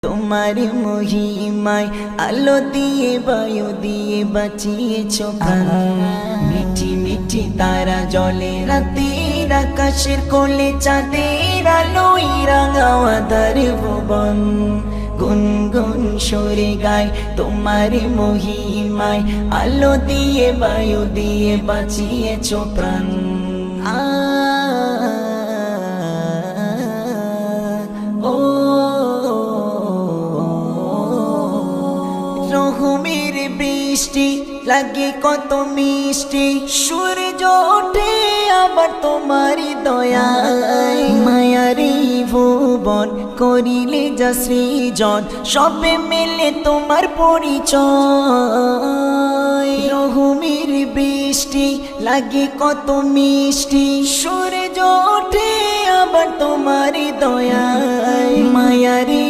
তোমার মহিমায় আলো দিয়ে বায়ু দিয়ে বাঁচিয়েছো প্রাণ। মিঠি মিঠি তারা জলে রাতের আকাশের কোলে চাঁদের আলোয় রাঙাওয়াদার ভুবন। গুনগুন সরে গায় তোমার মহিমায় আলো দিয়ে বায়ু দিয়ে বাঁচিয়েছো প্রাণ। রহমের বৃষ্টি লাগে কত মিষ্টি, সূর্য ওঠে আবার তোমারই দয়ায়। মায়ারি ভুবন করিলে যা সৃজন, সবে মেলে তোমার পরিচয়। রহমের বৃষ্টি লাগে কত মিষ্টি, সূর্য ওঠে আবার তোমারই দয়ায়। মায়ারি